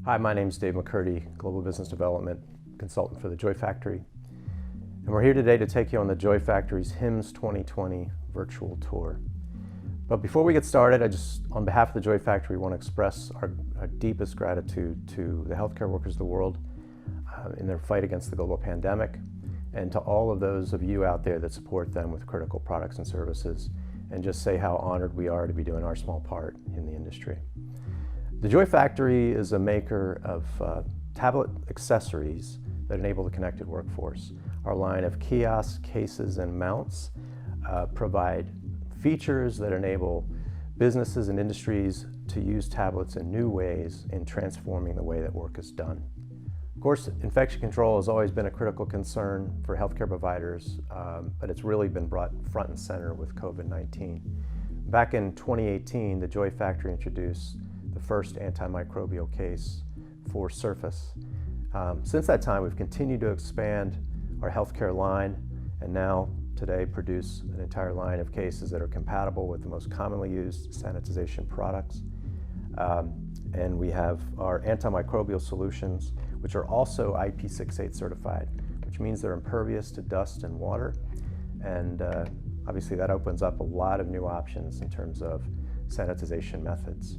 Hi, my name is Dave McCurdy, Global Business Development Consultant for the Joy Factory. And we're here today to take you on the Joy Factory's HIMSS 2020 virtual tour. But before we get started, on behalf of the Joy Factory, want to express our deepest gratitude to the healthcare workers of the world in their fight against the global pandemic, and to all of those of you out there that support them with critical products and services, and just say how honored we are to be doing our small part in the industry. The Joy Factory is a maker of tablet accessories that enable the connected workforce. Our line of kiosks, cases, and mounts provide features that enable businesses and industries to use tablets in new ways in transforming the way that work is done. Of course, infection control has always been a critical concern for healthcare providers, but it's really been brought front and center with COVID-19. Back in 2018, the Joy Factory introduced the first antimicrobial case for Surface. Since that time, we've continued to expand our healthcare line, and now today produce an entire line of cases that are compatible with the most commonly used sanitization products. And we have our antimicrobial solutions, which are also IP68 certified, which means they're impervious to dust and water. And obviously that opens up a lot of new options in terms of sanitization methods.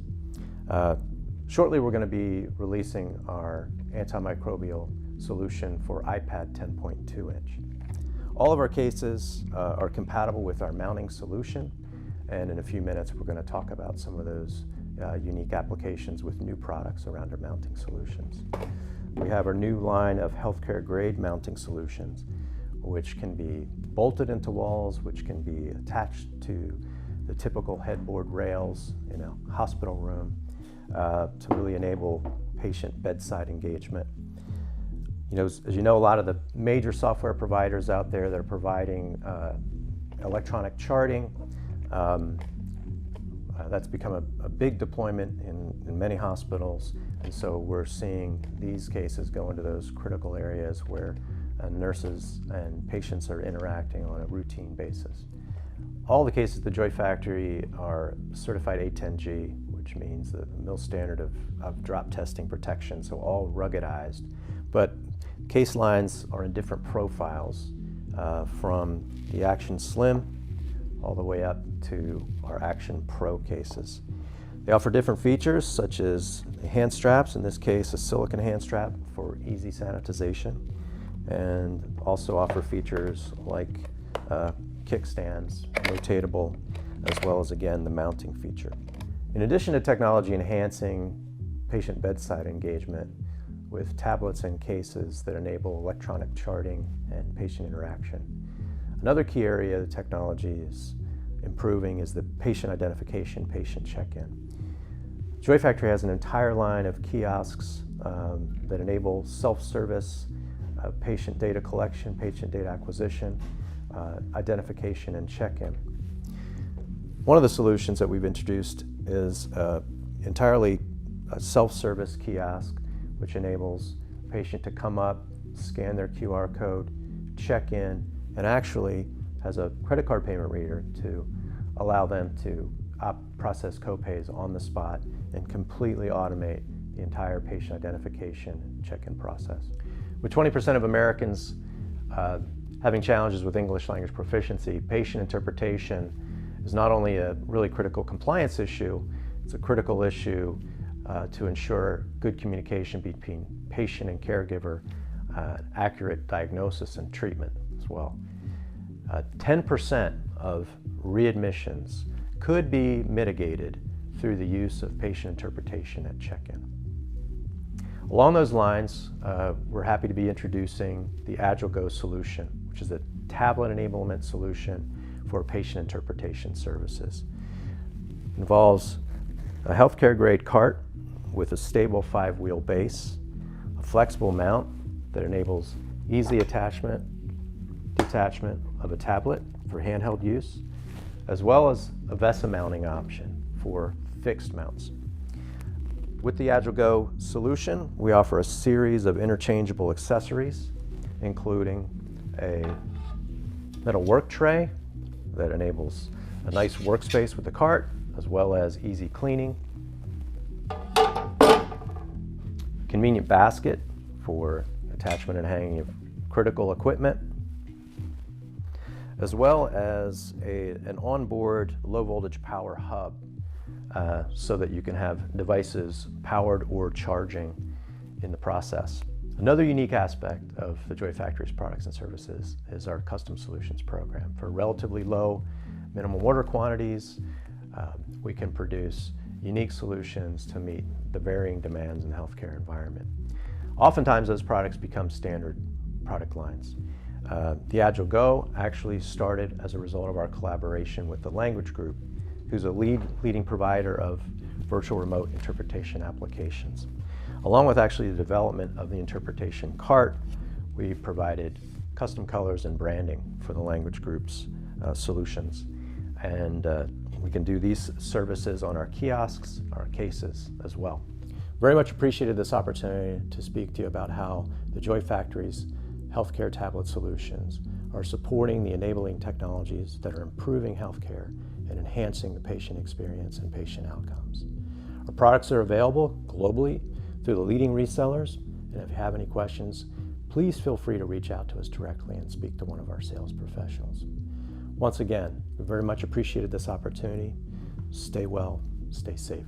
Shortly, we're going to be releasing our antimicrobial solution for iPad 10.2 inch. All of our cases are compatible with our mounting solution, and in a few minutes we're going to talk about some of those unique applications with new products around our mounting solutions. We have our new line of healthcare grade mounting solutions, which can be bolted into walls, which can be attached to the typical headboard rails in a hospital room, to really enable patient bedside engagement. As you know, a lot of the major software providers out there that are providing electronic charting, that's become a big deployment in many hospitals, and so we're seeing these cases go into those critical areas where nurses and patients are interacting on a routine basis. All the cases at the Joy Factory are certified A10G, which means the mill standard of drop testing protection, so all ruggedized. But case lines are in different profiles, from the Action Slim all the way up to our Action Pro cases. They offer different features, such as hand straps, in this case a silicone hand strap for easy sanitization, and also offer features like kickstands, rotatable, as well as, again, the mounting feature. In addition to technology enhancing patient bedside engagement with tablets and cases that enable electronic charting and patient interaction, another key area the technology is improving is the patient identification, patient check-in. Joy Factory has an entire line of kiosks that enable self-service, patient data collection, patient data acquisition, identification, and check-in. One of the solutions that we've introduced is entirely a self-service kiosk, which enables a patient to come up, scan their QR code, check in, and actually has a credit card payment reader to allow them to process copays on the spot and completely automate the entire patient identification and check-in process. With 20% of Americans having challenges with English language proficiency, patient interpretation is not only a really critical compliance issue, it's a critical issue to ensure good communication between patient and caregiver, accurate diagnosis and treatment as well. 10% of readmissions could be mitigated through the use of patient interpretation at check-in. Along those lines, we're happy to be introducing the AgileGo solution, which is a tablet enablement solution for patient interpretation services. It involves a healthcare grade cart with a stable 5-wheel base, a flexible mount that enables easy attachment, detachment of a tablet for handheld use, as well as a VESA mounting option for fixed mounts. With the AgileGo solution, we offer a series of interchangeable accessories, including a metal work tray that enables a nice workspace with the cart, as well as easy cleaning. convenient basket for attachment and hanging of critical equipment, as well as an onboard low voltage power hub so that you can have devices powered or charging in the process. Another unique aspect of the Joy Factory's products and services is our custom solutions program. For relatively low minimum order quantities, we can produce unique solutions to meet the varying demands in the healthcare environment. Oftentimes those products become standard product lines. The Agile Go actually started as a result of our collaboration with the Language Group, who's a leading provider of virtual remote interpretation applications. Along with actually the development of the interpretation cart, we provided custom colors and branding for the Language Group's solutions. And we can do these services on our kiosks, our cases as well. Very much appreciated this opportunity to speak to you about how the Joy Factory's healthcare tablet solutions are supporting the enabling technologies that are improving healthcare and enhancing the patient experience and patient outcomes. Our products are available globally through the leading resellers, and if you have any questions, please feel free to reach out to us directly and speak to one of our sales professionals. Once again, we very much appreciated this opportunity. Stay well, stay safe.